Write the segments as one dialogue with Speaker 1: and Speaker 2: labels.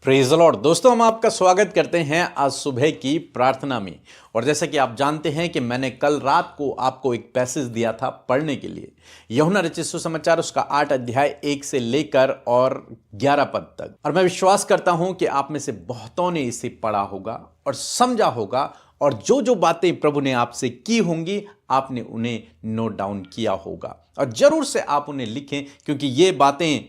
Speaker 1: Praise the Lord. दोस्तों, हम आपका स्वागत करते हैं आज सुबह की प्रार्थना में। और जैसा कि आप जानते हैं कि मैंने कल रात को आपको एक पैसेज दिया था पढ़ने के लिए, यूहन्ना रचित सुसमाचार उसका 8 अध्याय 1 से लेकर और 11 पद तक। और मैं विश्वास करता हूं कि आप में से बहुतों ने इसे पढ़ा होगा और समझा होगा, और जो जो बातें प्रभु ने आपसे की होंगी आपने उन्हें नोट डाउन किया होगा। और जरूर से आप उन्हें लिखें, क्योंकि ये बातें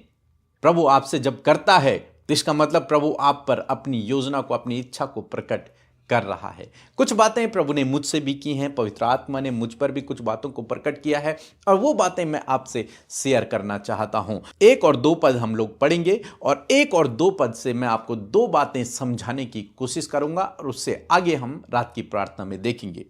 Speaker 1: प्रभु आपसे जब करता है तो इसका मतलब प्रभु आप पर अपनी योजना को, अपनी इच्छा को प्रकट कर रहा है। कुछ बातें प्रभु ने मुझसे भी की हैं, पवित्र आत्मा ने मुझ पर भी कुछ बातों को प्रकट किया है, और वो बातें मैं आपसे शेयर करना चाहता हूं। 1 और 2 पद हम लोग पढ़ेंगे, और 1 और 2 पद से मैं आपको 2 बातें समझाने की कोशिश करूंगा, और उससे आगे हम रात की प्रार्थना में देखेंगे।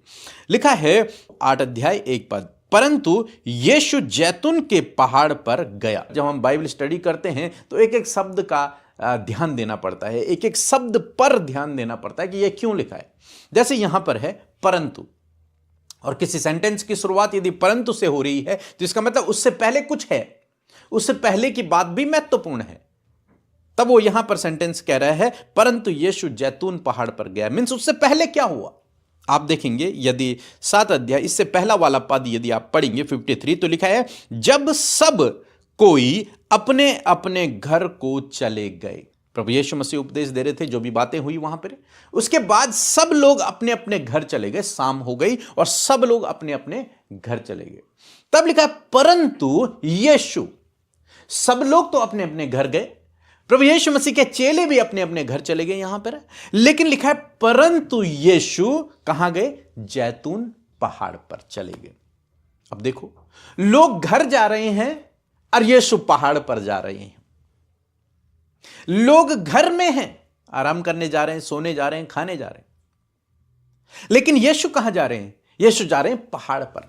Speaker 1: लिखा है 8 अध्याय 1 पद, परंतु यीशु जैतून के पहाड़ पर गया। जब हम बाइबल स्टडी करते हैं तो एक एक शब्द का ध्यान देना पड़ता है, एक एक शब्द पर ध्यान देना पड़ता है कि यह क्यों लिखा है। जैसे यहां पर है परंतु, और किसी सेंटेंस की शुरुआत यदि परंतु से हो रही है तो इसका मतलब उससे पहले कुछ है, उससे पहले की बात भी महत्वपूर्ण है। तब वो यहां पर सेंटेंस कह रहा है परंतु यीशु जैतून पहाड़ पर गया, मीन्स उससे पहले क्या हुआ। आप देखेंगे यदि 7 अध्याय इससे पहला वाला पद यदि आप पढ़ेंगे 53, तो लिखा है जब सब कोई अपने अपने घर को चले गए। प्रभु यीशु मसीह उपदेश दे रहे थे, जो भी बातें हुई वहां पर, उसके बाद सब लोग अपने अपने घर चले गए। शाम हो गई और सब लोग अपने अपने घर चले गए। तब लिखा परंतु यीशु, सब लोग तो अपने अपने घर गए, प्रभु यीशु मसीह के चेले भी अपने अपने घर चले गए यहां पर, लेकिन लिखा है परंतु यीशु कहां गए? जैतून पहाड़ पर चले गए। अब देखो, लोग घर जा रहे हैं और यीशु पहाड़ पर जा रहे हैं। लोग घर में हैं, आराम करने जा रहे हैं, सोने जा रहे हैं, खाने जा रहे हैं, लेकिन यीशु कहां जा रहे हैं? यीशु जा रहे हैं पहाड़ पर।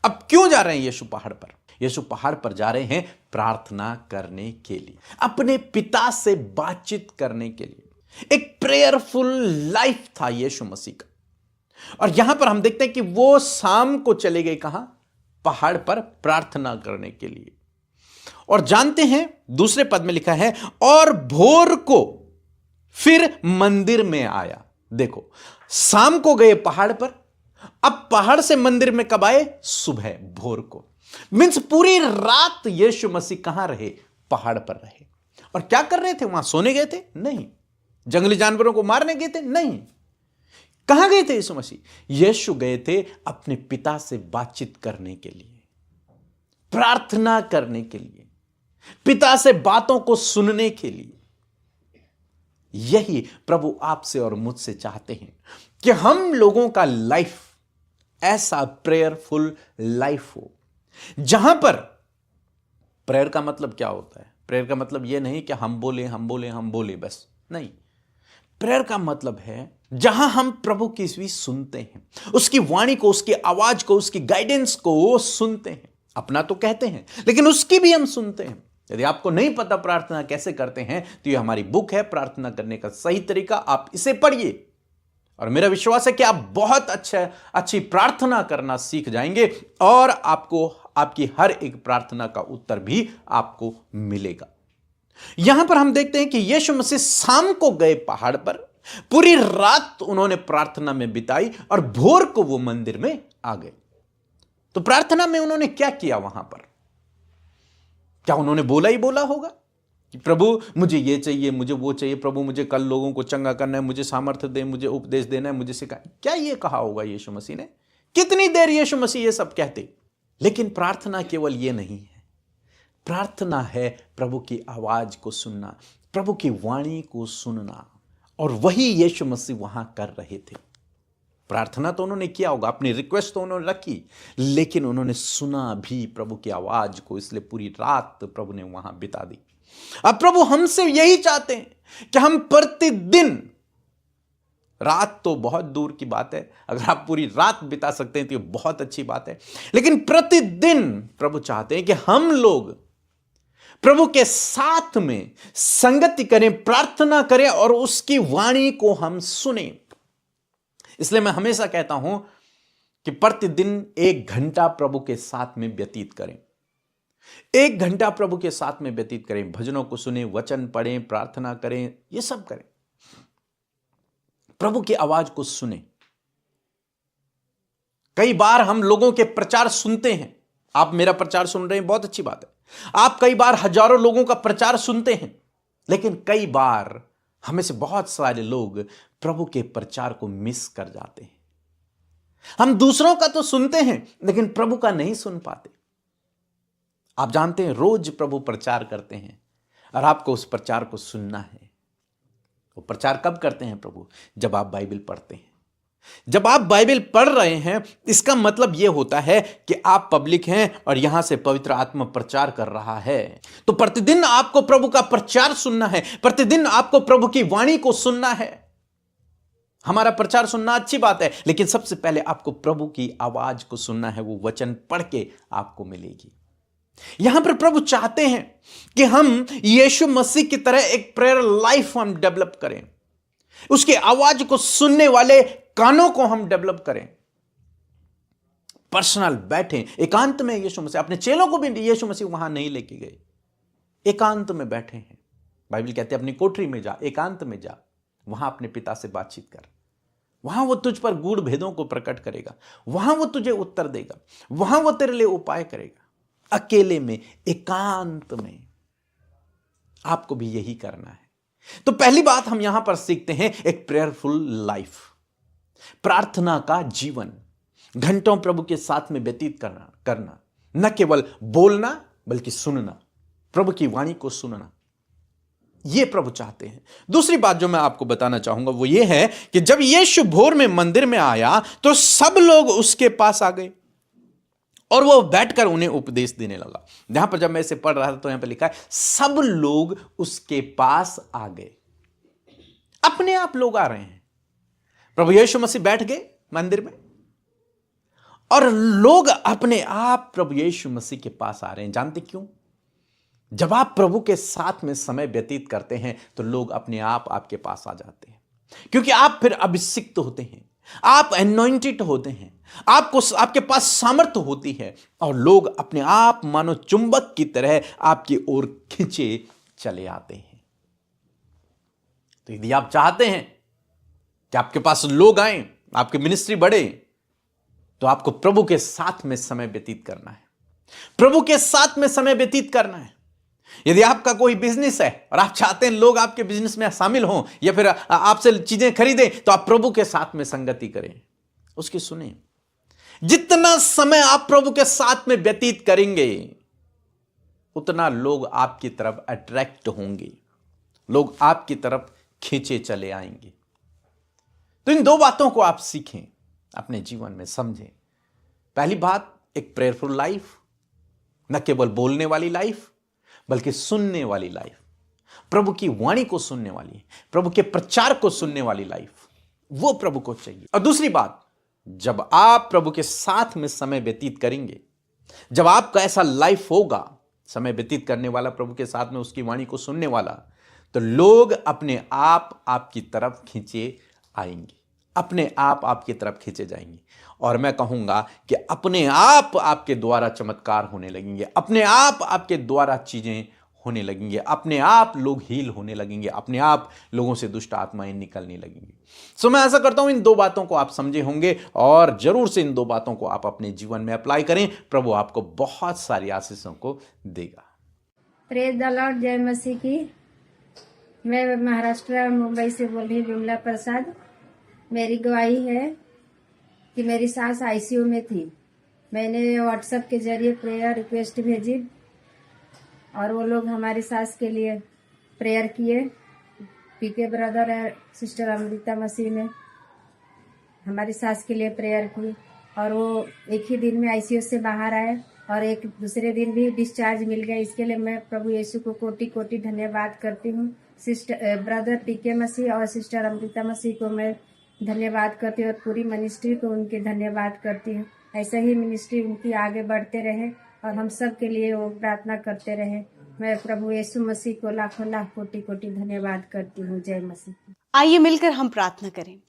Speaker 1: अब क्यों जा रहे हैं यीशु पहाड़ पर? यीशु पहाड़ पर जा रहे हैं प्रार्थना करने के लिए, अपने पिता से बातचीत करने के लिए। एक प्रेयरफुल लाइफ था यीशु मसीह का। और यहां पर हम देखते हैं कि वो शाम को चले गए कहां? पहाड़ पर प्रार्थना करने के लिए। और जानते हैं दूसरे पद में लिखा है और भोर को फिर मंदिर में आया। देखो, शाम को गए पहाड़ पर, अब पहाड़ से मंदिर में कब आए? सुबह, भोर को। मीन्स पूरी रात यीशु मसीह कहां रहे? पहाड़ पर रहे। और क्या कर रहे थे? वहां सोने गए थे? नहीं। जंगली जानवरों को मारने गए थे? नहीं। कहां गए थे यीशु मसीह? यीशु गए थे अपने पिता से बातचीत करने के लिए, प्रार्थना करने के लिए, पिता से बातों को सुनने के लिए। यही प्रभु आपसे और मुझसे चाहते हैं कि हम लोगों का लाइफ ऐसा प्रेयरफुल लाइफ हो, जहां पर प्रेयर का मतलब क्या होता है? प्रेयर का मतलब यह नहीं कि हम बोले हम बोले हम बोले बस, नहीं। प्रेयर का मतलब है जहां हम प्रभु की भी सुनते हैं, उसकी वाणी को, उसकी आवाज को, उसकी गाइडेंस को सुनते हैं। अपना तो कहते हैं लेकिन उसकी भी हम सुनते हैं। यदि आपको नहीं पता प्रार्थना कैसे करते हैं तो यह हमारी बुक है, प्रार्थना करने का सही तरीका, आप इसे पढ़िए। और मेरा विश्वास है कि आप बहुत अच्छी प्रार्थना करना सीख जाएंगे, और आपको आपकी हर एक प्रार्थना का उत्तर भी आपको मिलेगा। यहां पर हम देखते हैं कि यीशु मसीह शाम को गए पहाड़ पर, पूरी रात उन्होंने प्रार्थना में बिताई, और भोर को वो मंदिर में आ गए। तो प्रार्थना में उन्होंने क्या किया वहां पर? क्या उन्होंने बोला ही बोला होगा कि प्रभु मुझे ये चाहिए, मुझे वो चाहिए, प्रभु मुझे कल लोगों को चंगा करना है, मुझे सामर्थ्य दे, मुझे उपदेश देना है, मुझे सिखा? क्या ये कहा होगा यीशु मसीह ने? कितनी देर यीशु मसीह ये सब कहते? लेकिन प्रार्थना केवल ये नहीं है। प्रार्थना है प्रभु की आवाज को सुनना, प्रभु की वाणी को सुनना, और वही यीशु मसीह वहां कर रहे थे। प्रार्थना तो उन्होंने किया होगा, अपनी रिक्वेस्ट तो उन्होंने रखी, लेकिन उन्होंने सुना भी प्रभु की आवाज को, इसलिए पूरी रात प्रभु ने वहां बिता दी। अब प्रभु हमसे यही चाहते हैं कि हम प्रतिदिन, रात तो बहुत दूर की बात है, अगर आप पूरी रात बिता सकते हैं तो ये बहुत अच्छी बात है, लेकिन प्रतिदिन प्रभु चाहते हैं कि हम लोग प्रभु के साथ में संगति करें, प्रार्थना करें, और उसकी वाणी को हम सुने। इसलिए मैं हमेशा कहता हूं कि प्रतिदिन 1 घंटा प्रभु के साथ में व्यतीत करें। 1 घंटा प्रभु के साथ में व्यतीत करें, भजनों को सुने, वचन पढ़ें, प्रार्थना करें, ये सब करें, प्रभु की आवाज को सुने। कई बार हम लोगों के प्रचार सुनते हैं, आप मेरा प्रचार सुन रहे हैं, बहुत अच्छी बात है। आप कई बार हजारों लोगों का प्रचार सुनते हैं, लेकिन कई बार हमें से बहुत सारे लोग प्रभु के प्रचार को मिस कर जाते हैं। हम दूसरों का तो सुनते हैं, लेकिन प्रभु का नहीं सुन पाते। आप जानते हैं, रोज प्रभु प्रचार करते हैं और आपको उस प्रचार को सुनना है। वो प्रचार कब करते हैं प्रभु? जब आप बाइबल पढ़ते हैं। जब आप बाइबल पढ़ रहे हैं, इसका मतलब यह होता है कि आप पब्लिक हैं और यहां से पवित्र आत्मा प्रचार कर रहा है। तो प्रतिदिन आपको प्रभु का प्रचार सुनना है, प्रतिदिन आपको प्रभु की वाणी को सुनना है। हमारा प्रचार सुनना अच्छी बात है, लेकिन सबसे पहले आपको प्रभु की आवाज को सुनना है। वो वचन पढ़ के आपको मिलेगी। यहां पर प्रभु चाहते हैं कि हम यीशु मसीह की तरह एक प्रेयर लाइफ हम डेवलप करें, उसकी आवाज को सुनने वाले कानों को हम डेवलप करें। पर्सनल बैठें एकांत में। यीशु मसीह अपने चेलों को भी यीशु मसीह वहां नहीं लेके गए, एकांत में बैठे हैं। बाइबल कहते हैं अपनी कोठरी में जा, एकांत में जा, वहां अपने पिता से बातचीत कर। वहां वो तुझ पर गूढ़ भेदों को प्रकट करेगा, वहां वो तुझे उत्तर देगा, वहां वो तेरे लिए उपाय करेगा। अकेले में, एकांत में आपको भी यही करना है। तो पहली बात हम यहां पर सीखते हैं एक प्रेयरफुल लाइफ, प्रार्थना का जीवन। घंटों प्रभु के साथ में व्यतीत करना, न केवल बोलना बल्कि सुनना, प्रभु की वाणी को सुनना, यह प्रभु चाहते हैं। दूसरी बात जो मैं आपको बताना चाहूंगा वो ये है कि जब यीशु भोर में मंदिर में आया तो सब लोग उसके पास आ गए और वो बैठकर उन्हें उपदेश देने लगा। यहां पर जब मैं इसे पढ़ रहा था तो यहां पर लिखा है सब लोग उसके पास आ गए। अपने आप लोग आ रहे हैं। प्रभु यीशु मसीह बैठ गए मंदिर में और लोग अपने आप प्रभु यीशु मसीह के पास आ रहे हैं। जानते क्यों? जब आप प्रभु के साथ में समय व्यतीत करते हैं तो लोग अपने आप आपके पास आ जाते हैं, क्योंकि आप फिर अभिषिक्त होते हैं, आप एनॉइंटेड होते हैं, आपको आपके पास सामर्थ्य होती है और लोग अपने आप मानो चुंबक की तरह आपकी ओर खींचे चले आते हैं। तो यदि आप चाहते हैं कि आपके पास लोग आए, आपकी मिनिस्ट्री बढ़े, तो आपको प्रभु के साथ में समय व्यतीत करना है, प्रभु के साथ में समय व्यतीत करना है। यदि आपका कोई बिजनेस है और आप चाहते हैं लोग आपके बिजनेस में शामिल हों या फिर आपसे चीजें खरीदें, तो आप प्रभु के साथ में संगति करें, उसकी सुने। जितना समय आप प्रभु के साथ में व्यतीत करेंगे उतना लोग आपकी तरफ अट्रैक्ट होंगे, लोग आपकी तरफ खींचे चले आएंगे। तो इन दो बातों को आप सीखें, अपने जीवन में समझें। पहली बात, एक प्रेयरफुल लाइफ, न केवल बोलने वाली लाइफ बल्कि सुनने वाली लाइफ, प्रभु की वाणी को सुनने वाली, प्रभु के प्रचार को सुनने वाली लाइफ, वो प्रभु को चाहिए। और दूसरी बात, जब आप प्रभु के साथ में समय व्यतीत करेंगे, जब आपका ऐसा लाइफ होगा, समय व्यतीत करने वाला, प्रभु के साथ में उसकी वाणी को सुनने वाला, तो लोग अपने आप आपकी तरफ खींचे आएंगे, अपने आप आपकी तरफ खींचे जाएंगे। और मैं कहूंगा कि अपने आप आपके द्वारा चमत्कार होने लगेंगे, अपने आप आपके द्वारा चीजें होने लगेंगे, अपने आप लोग हील होने लगेंगे, अपने आप लोगों से दुष्ट आत्माएं निकलने लगेंगी। सो मैं ऐसा करता हूं इन दो बातों को आप समझे होंगे और जरूर से इन दो बातों को आप अपने जीवन में अप्लाई करें। प्रभु आपको बहुत सारी आशीषों को देगा।
Speaker 2: प्रेज द लॉर्ड, जय मसीह की। मैं महाराष्ट्र मुंबई से बोल रही विमला प्रसाद। मेरी गवाही है कि मेरी सास आईसीयू में थी। मैंने व्हाट्सएप के जरिए प्रेयर रिक्वेस्ट भेजी और वो लोग हमारी सास के लिए प्रेयर किए। पीके ब्रदर और सिस्टर अमृता मसीह ने हमारी सास के लिए प्रेयर की और वो एक ही दिन में आईसीयू से बाहर आए और एक दूसरे दिन भी डिस्चार्ज मिल गया। इसके लिए मैं प्रभु यीशु को कोटि कोटि धन्यवाद करती हूँ। सिस्टर ब्रदर पीके मसीह और सिस्टर अमृता मसीह को मैं धन्यवाद करती हूँ और पूरी मिनिस्ट्री को उनके धन्यवाद करती हूँ। ऐसा ही मिनिस्ट्री उनकी आगे बढ़ते रहे और हम सब के लिए वो प्रार्थना करते रहे। मैं प्रभु यीशु मसीह को लाखों लाख कोटि कोटि धन्यवाद करती हूँ। जय मसीह।
Speaker 3: आइए मिलकर हम प्रार्थना करें।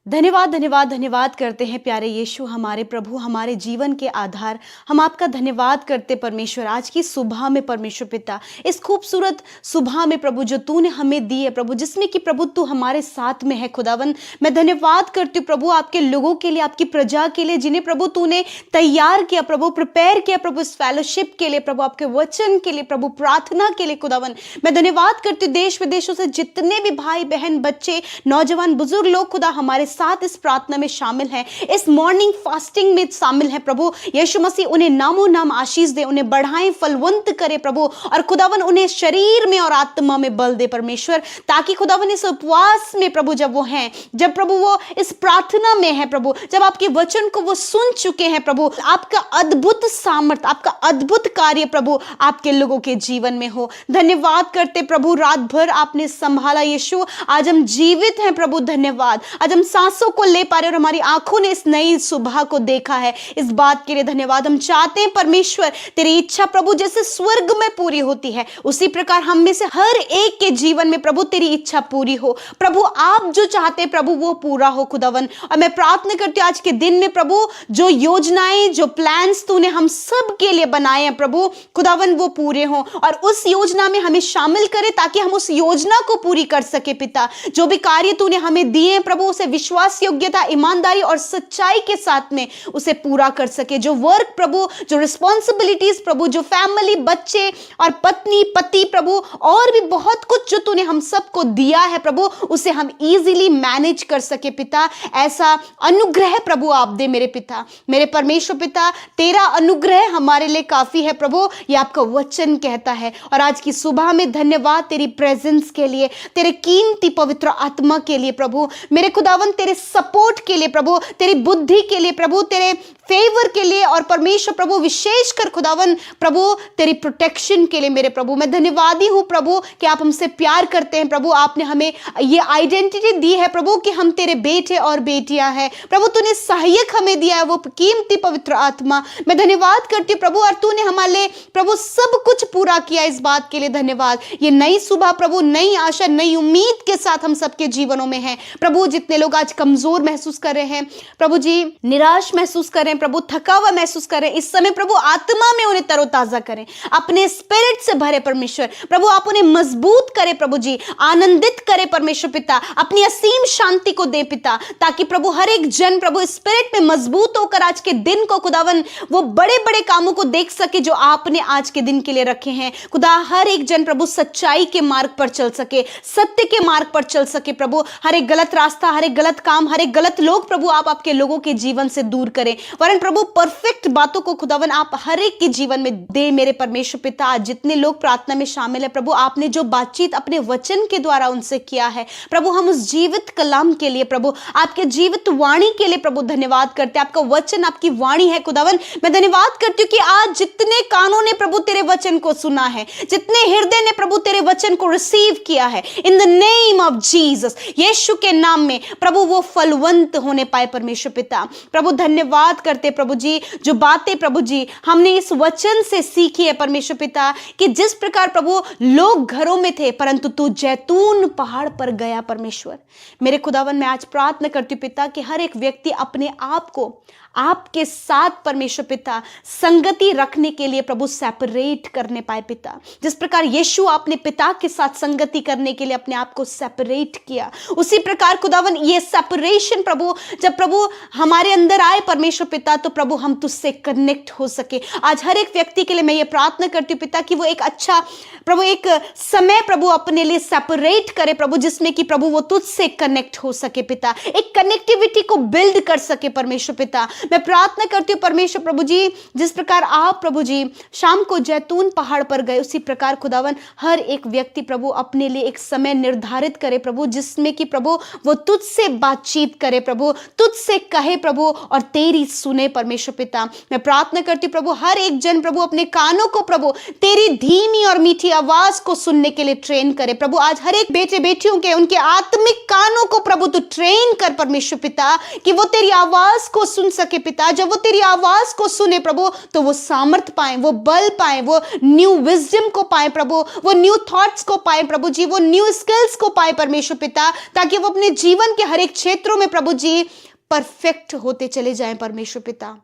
Speaker 3: धन्यवाद धन्यवाद धन्यवाद करते हैं प्यारे यीशु, हमारे प्रभु, हमारे जीवन के आधार। हम आपका धन्यवाद करते परमेश्वर, आज की सुबह में परमेश्वर पिता, इस खूबसूरत सुबह में प्रभु जो तूने हमें दी है प्रभु, जिसमें कि प्रभु तू हमारे साथ में है खुदावन। मैं धन्यवाद करती हूँ प्रभु आपके लोगों के लिए, आपकी प्रजा के लिए, जिन्हें प्रभु तूने तैयार किया प्रभु, प्रिपेयर किया प्रभु इस फेलोशिप के लिए प्रभु, आपके वचन के लिए प्रभु, प्रार्थना के लिए खुदावन। मैं धन्यवाद करती हूँ देश विदेशों से जितने भी भाई बहन, बच्चे, नौजवान, बुजुर्ग लोग खुदा हमारे साथ इस प्रार्थना में शामिल हैं, इस मॉर्निंग फास्टिंग में शामिल हैं प्रभु। यीशु मसीह उन्हें नामो नाम आशीष दे, उन्हें बढ़ाएं, फलवंत करे प्रभु, और खुदावन उन्हें शरीर में और आत्मा में बल दे परमेश्वर, ताकि खुदावन इस उपवास में प्रभु जब वो हैं, जब प्रभु वो इस प्रार्थना में है प्रभु, जब आपके वचन को वो सुन चुके हैं प्रभु, आपका अद्भुत सामर्थ, आपका अद्भुत कार्य प्रभु आपके लोगों के जीवन में हो। धन्यवाद करते प्रभु, रात भर आपने संभाला यीशु, आज हम जीवित हैं प्रभु, धन्यवाद। आज हम सांसों को ले पा रहे और हमारी आंखों ने इस नई सुबह को देखा है, इस बात के लिए धन्यवाद। हम चाहते हैं परमेश्वर तेरी इच्छा प्रभु जैसे स्वर्ग में पूरी होती है, उसी प्रकार हम में से हर एक के जीवन में प्रभु तेरी इच्छा पूरी हो प्रभु। आप जो चाहते हैं प्रभु वो पूरा हो खुदावन। और मैं प्रार्थना करती हूँ आज के दिन में प्रभु जो योजनाएं, जो प्लान्स तूने हम सब के लिए बनाए हैं प्रभु खुदावन, वो पूरे हो और उस योजना में हमें शामिल करे, ताकि हम उस योजना को पूरी कर सके पिता। जो भी कार्य तूने हमें दिए हैं प्रभु उसे विश्वास, योग्यता, ईमानदारी और सच्चाई के साथ में उसे पूरा कर सके। जो वर्क प्रभु, जो रिस्पॉन्सिबिलिटीज प्रभु, जो फैमिली, बच्चे और पत्नी, पति प्रभु, और भी बहुत कुछ जो तूने हम सबको दिया है प्रभु, उसे हम इजीली मैनेज कर सके पिता। ऐसा अनुग्रह प्रभु आप दे मेरे पिता, मेरे परमेश्वर पिता। तेरा अनुग्रह हमारे लिए काफी है प्रभु, ये आपका वचन कहता है। और आज की सुबह में धन्यवाद तेरी प्रेजेंस के लिए, तेरे कीमती पवित्र आत्मा के लिए प्रभु, मेरे खुदावन तेरे सपोर्ट के लिए प्रभु, तेरी बुद्धि के लिए प्रभु, तेरे फेवर के लिए, और परमेश्वर प्रभु विशेषकर खुदावन प्रभु तेरी प्रोटेक्शन के लिए मेरे प्रभु। मैं धन्यवादी हूं प्रभु कि आप हमसे प्यार करते हैं प्रभु, आपने हमें ये आइडेंटिटी दी है प्रभु कि हम तेरे बेटे और बेटियां हैं प्रभु। तूने सहायक हमें दिया है वो कीमती पवित्र आत्मा। मैं धन्यवाद करती हूँ प्रभु, और तूने हमारे लिए प्रभु सब कुछ पूरा किया, इस बात के लिए धन्यवाद। ये नई सुबह प्रभु नई आशा, नई उम्मीद के साथ हम सबके जीवनों में है प्रभु। जितने लोग आज कमजोर महसूस कर रहे हैं प्रभु जी, निराश महसूस कर रहे हैं प्रभु, थका हुआ महसूस कर रहे हैं, इस समय प्रभु आत्मा में उन्हें तरोताजा करें, अपने स्पिरिट से भरे परमेश्वर प्रभु। आप उन्हें मजबूत करें प्रभु जी, आनंदित करें परमेश्वर पिता, अपनी असीम शांति को दे पिता, ताकि प्रभु हर एक जन प्रभु स्पिरिट में मजबूत होकर आज के दिन को खुदावन वो बड़े बड़े कामों को देख सके जो आपने आज के दिन के लिए रखे हैं खुदा। हर एक जन प्रभु सच्चाई के मार्ग पर चल सके, सत्य के मार्ग पर चल सके प्रभु। हर एक गलत रास्ता, हर एक गलत काम, हर एक गलत लोग प्रभु आप आपके लोगों के जीवन से दूर करें, वरन प्रभु परफेक्ट बातों को खुदावन आप हर एक के जीवन में दे मेरे परमेश्वर पिता। आज जितने लोग प्रार्थना में शामिल है प्रभु, आपने जो बातचीत अपने वचन के द्वारा उनसे किया है प्रभु, हम उस जीवित कलाम के लिए प्रभु, आपके जीवित वाणी के लिए प्रभु धन्यवाद करते हैं। आपका वचन आपकी वाणी है खुदावन। मैं धन्यवाद करती हूँ कि आज जितने कानों ने प्रभु तेरे वचन को सुना है, जितने हृदय ने प्रभु तेरे वचन को रिसीव किया है, in the name of Jesus, यीशु के नाम में प्रभु वो फलवंत होने पाए परमेश्वर पिता। प्रभु धन्यवाद करते प्रभु जी, जो बातें प्रभु जी हमने इस वचन से सीखी है परमेश्वर पिता, कि जिस प्रकार प्रभु लोग घरों में थे परंतु तू जैतून पहाड़ पर गया परमेश्वर। मेरे खुदावन मैं आज प्रार्थना करती हूँ पिता कि हर एक व्यक्ति अपने आप को आपके साथ परमेश्वर पिता संगति रखने के लिए प्रभु सेपरेट करने पाए पिता। जिस प्रकार यीशु आपने पिता के साथ संगति करने के लिए अपने आप को सेपरेट किया, उसी प्रकार खुदावन ये सेपरेशन प्रभु जब प्रभु हमारे अंदर आए परमेश्वर पिता, तो प्रभु हम तुझसे कनेक्ट हो सके। आज हर एक व्यक्ति के लिए मैं ये प्रार्थना करती हूँ पिता कि वो एक अच्छा प्रभु एक समय प्रभु अपने लिए सेपरेट करे प्रभु, जिसमें कि प्रभु वो तुझसे कनेक्ट हो सके पिता, एक कनेक्टिविटी को बिल्ड कर सके परमेश्वर पिता। मैं प्रार्थना करती हूँ परमेश्वर प्रभु जी, जिस प्रकार आप प्रभु जी शाम को जैतून पहाड़ पर गए, उसी प्रकार खुदावन हर एक व्यक्ति प्रभु अपने लिए एक समय निर्धारित करे प्रभु, जिसमें कि प्रभु वो तुझसे बातचीत करे प्रभु, तुझसे कहे प्रभु और तेरी सुने परमेश्वर पिता। मैं प्रार्थना करती हूँ प्रभु हर एक जन प्रभु अपने कानों को प्रभु तेरी धीमी और मीठी आवाज को सुनने के लिए ट्रेन करे प्रभु। आज हर एक बेटे बेटियों के उनके आत्मिक कानों को प्रभु तू ट्रेन कर परमेश्वर पिता, कि वो तेरी आवाज को सुन सके सके पिता। जब वो तेरी आवाज को सुने प्रभु तो वो सामर्थ पाए, वो बल पाए, वो न्यू विजडम को पाए प्रभु, वो न्यू थॉट्स को पाए प्रभु जी, वो न्यू स्किल्स को पाए परमेश्वर पिता, ताकि वो अपने जीवन के हर एक क्षेत्रों में प्रभु जी परफेक्ट होते चले जाएं परमेश्वर पिता।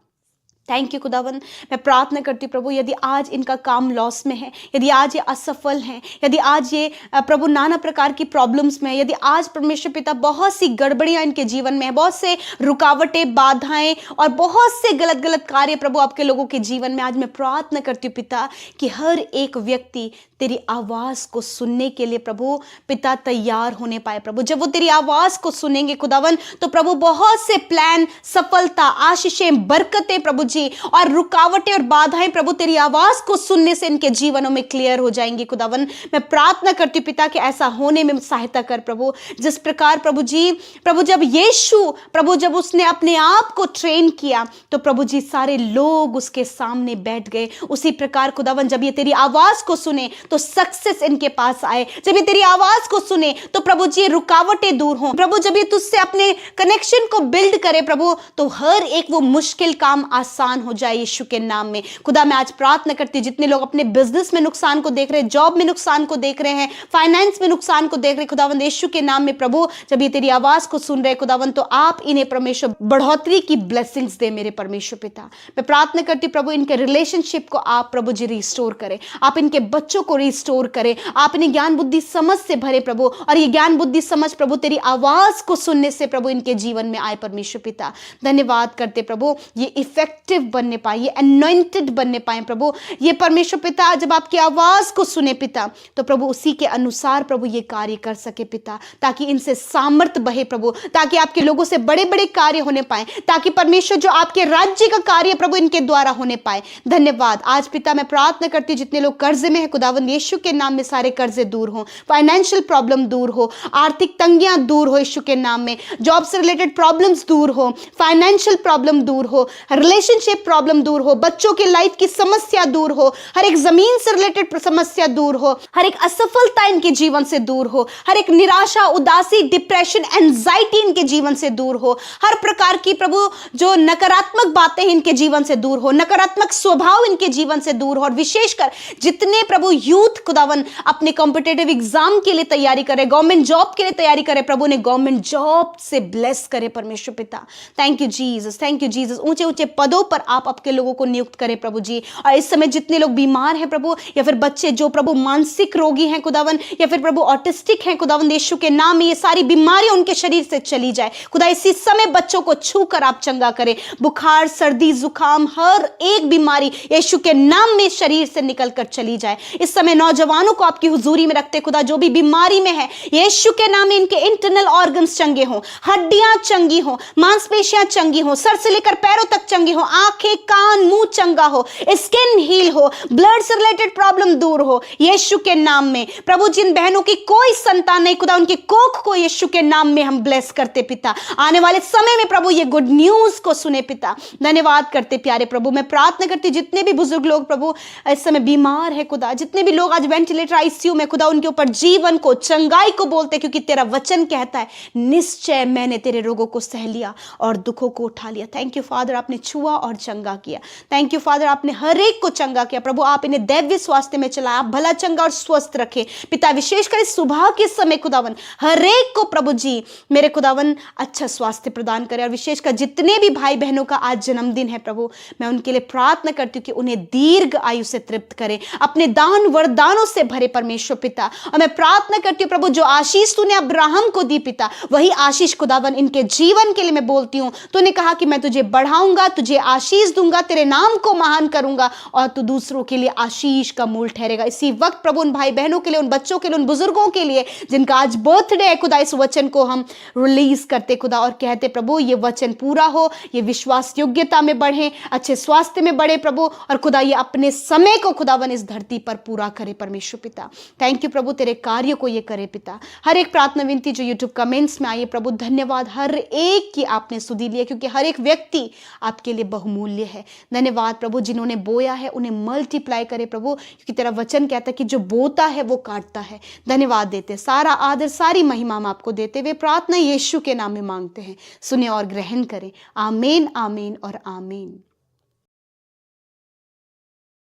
Speaker 3: थैंक यू खुदावन। मैं प्रार्थना करती हूँ प्रभु, यदि आज इनका काम लॉस में है, यदि आज ये असफल हैं, यदि आज ये प्रभु नाना प्रकार की प्रॉब्लम्स में है, यदि आज परमेश्वर पिता बहुत सी गड़बड़ियाँ इनके जीवन में है, बहुत से रुकावटें, बाधाएं और बहुत से गलत गलत कार्य प्रभु आपके लोगों के जीवन में, आज मैं प्रार्थना करती हूँ पिता कि हर एक व्यक्ति तेरी आवाज़ को सुनने के लिए प्रभु पिता तैयार होने पाए प्रभु। जब वो तेरी आवाज़ को सुनेंगे खुदावन तो प्रभु बहुत से प्लान, सफलता, आशीषें, बरकतें प्रभु जी और रुकावटें और बाधाएं प्रभु तेरी आवाज को सुनने से इनके जीवनों में क्लियर हो जाएंगी खुदावन। मैं प्रार्थना करती हूँ पिता कि ऐसा होने में सहायता कर प्रभु। जिस प्रकार प्रभु जी, प्रभु जब यीशु प्रभु जब उसने अपने आप को ट्रेन किया तो प्रभु जी सारे लोग उसके सामने बैठ गए, उसी प्रकार खुदावन जब ये तेरी आवाज को सुने तो सक्सेस इनके पास आए। जब ये तेरी आवाज को सुने तो प्रभु जी रुकावटें दूर हों प्रभु। जब ये तुझसे अपने कनेक्शन को बिल्ड करे प्रभु तो हर एक वो मुश्किल काम आसान हो जाए यीशु के नाम में। खुदा मैं आज प्रार्थना करती हूँ जितने लोग अपने बिजनेस में नुकसान को देख रहे हैं, जॉब में नुकसान को देख रहे हैं, फाइनेंस में नुकसान को देख रहे हैं, खुदावंद यीशु के नाम में प्रभु जब ये तेरी आवाज को सुन रहे खुदावंद तो आप इन्हें परमेश्वर बढ़ोतरी की ब्लेसिंग्स दे मेरे परमेश्वर पिता। मैं प्रार्थना करती हूँ प्रभु इनके रिलेशनशिप को आप प्रभु जी रिस्टोर करें, आप इनके बच्चों को रिस्टोर करें, आप इन्हें ज्ञान बुद्धि समझ से भरे प्रभु, और ये ज्ञान बुद्धि समझ प्रभु तेरी आवाज को सुनने से प्रभु इनके जीवन में आए परमेश्वर पिता। धन्यवाद करते प्रभु ये इफेक्टिव बनने पाए, ये अनॉइंटेड बनने पाए प्रभु, ये परमेश्वर पिता जब आपकी आवाज को सुने पिता तो प्रभु उसी के अनुसार प्रभु ये कार्य कर सके पिता, ताकि इनसे सामर्थ बहे प्रभु, ताकि आपके लोगों से बड़े बड़े कार्य होने पाए, ताकि परमेश्वर जो आपके राज्य का कार्य प्रभु इनके द्वारा होने पाए। धन्यवाद। आज पिता मैं प्रार्थना करती हूँ जितने लोग कर्जे में है खुदावंद यीशु के नाम में सारे कर्जे दूर हो, फाइनेंशियल प्रॉब्लम दूर हो, आर्थिक तंगियां दूर हो यीशु के नाम में, जॉब से रिलेटेड प्रॉब्लम्स दूर हो, फाइनेंशियल प्रॉब्लम दूर हो, रिलेशनशिप प्रॉब्लम दूर हो, बच्चों की लाइफ की समस्या दूर हो, हर एक जमीन से रिलेटेड समस्या दूर हो, हर एक असफलता इनके जीवन से दूर हो, हर एक निराशा, उदासी, डिप्रेशन, एंजाइटी इनके जीवन से दूर हो, हर प्रकार की प्रभु जो नकारात्मक बातें इनके जीवन से दूर हो, नकारात्मक स्वभाव इनके जीवन से दूर हो, और विशेषकर जितने प्रभु यूथ खुदावन अपने कॉम्पिटिटिव एग्जाम के लिए तैयारी करे, गवर्नमेंट जॉब के लिए तैयारी करे प्रभु ने गवर्नमेंट जॉब से ब्लेस करे परमेश्वर पिता। Thank you Jesus, thank you Jesus. ऊंचे ऊंचे पदों पर आप आपके लोगों को नियुक्त करें प्रभु जी। और इस समय जितने लोग बीमार हैं प्रभु, या फिर बच्चे जो प्रभु मानसिक रोगी हैं खुदावन, या फिर प्रभु ऑटिस्टिक हैं खुदावन यीशु के नाम में, ये सारी बीमारियां उनके शरीर से चली जाए खुदा। इसी समय बच्चों को छूकर आप चंगा करें, बुखार, सर्दी, जुकाम, हर एक बीमारी यीशु के नाम में शरीर से निकलकर चली जाए। इस समय नौजवानों को आपकी हुजूरी में रखते खुदा, जो भी बीमारी में है यीशु के नाम में इनके इंटरनल ऑर्गन्स चंगे हों, हड्डियां चंगी हों, मांसपेशियां चंगी हों, सर से लेकर पैरों तक चंगी हों, आंखें, कान, मुंह चंगा हो, स्किन हील हो, ब्लड से रिलेटेड प्रॉब्लम दूर हो यीशु के नाम में प्रभु। जिन बहनों की कोई संतान नहीं खुदा, उनकी कोख को यीशु के नाम में हम ब्लेस करते पिता। आने वाले समय में प्रभु ये गुड न्यूज को सुने पिता। धन्यवाद करते प्यारे प्रभु। मैं प्रार्थना करती जितने भी बुजुर्ग लोग प्रभु इस समय बीमार है खुदा, जितने भी लोग आज वेंटिलेटर आईसीयू में खुदा, उनके ऊपर जीवन को, चंगाई को बोलते, क्योंकि तेरा वचन कहता है निश्चय मैंने तेरे रोगों को सह लिया और दुखों को उठा लिया। थैंक यू फादर, आपने छुआ और चंगा किया। थैंक यू फादर, आपने हर एक को चंगा किया प्रभु। आप इन्हें दैवीय स्वास्थ्य में चलाया, आप भला, चंगा और स्वस्थ रखे पिता। विशेषकर इस सुबह के समय खुदावन हर एक को प्रभु जी मेरे खुदावन अच्छा स्वास्थ्य प्रदान करे। और विशेषकर जितने भी भाई बहनों का आज जन्मदिन है प्रभु, मैं उनके लिए प्रार्थना करती हूँ कि उन्हें दीर्घ आयु से तृप्त करे, अपने दान वरदानों से भरे परमेश्वर पिता। और मैं प्रार्थना करती हूँ प्रभु जो आशीष तूने अब्राहम को दी पिता, वही आशीष खुदावन इनके जीवन के लिए मैं बोलती हूँ। तूने कहा कि मैं तुझे बढ़ाऊंगा, तुझे आशीष दूंगा, तेरे नाम को महान करूंगा और तू दूसरों के लिए आशीष का मूल ठहरेगा। इसी वक्त प्रभु उन भाई बहनों के लिए, उन बच्चों के लिए, उन बुजुर्गों के लिए जिनका आज बर्थडे है खुदा, इस वचन को हम रिलीज करते खुदा और कहते प्रभु ये वचन पूरा हो, ये विश्वास योग्यता में बढ़े, अच्छे स्वास्थ्य में बढ़े प्रभु, और खुदा ये अपने समय को खुदावन इस धरती पर पूरा करे परमेश्वर पिता। थैंक यू प्रभु, तेरे कार्य को ये करे पिता। हर एक प्रार्थना विनती जो यूट्यूब कमेंट्स में आई है प्रभु, धन्यवाद, हर एक की आपने सुधी ली है, क्योंकि हर एक व्यक्ति आपके लिए बहुमूल्य है। धन्यवाद प्रभु, जिन्होंने बोया है उन्हें मल्टीप्लाई करे प्रभु, क्योंकि तेरा वचन कहता है कि जो बोता है वो काटता है। धन्यवाद देते, सारा आदर सारी महिमा हम आपको देते हुए प्रार्थना यीशु के नाम में मांगते हैं, सुने और ग्रहण करें। आमीन, आमीन और आमीन।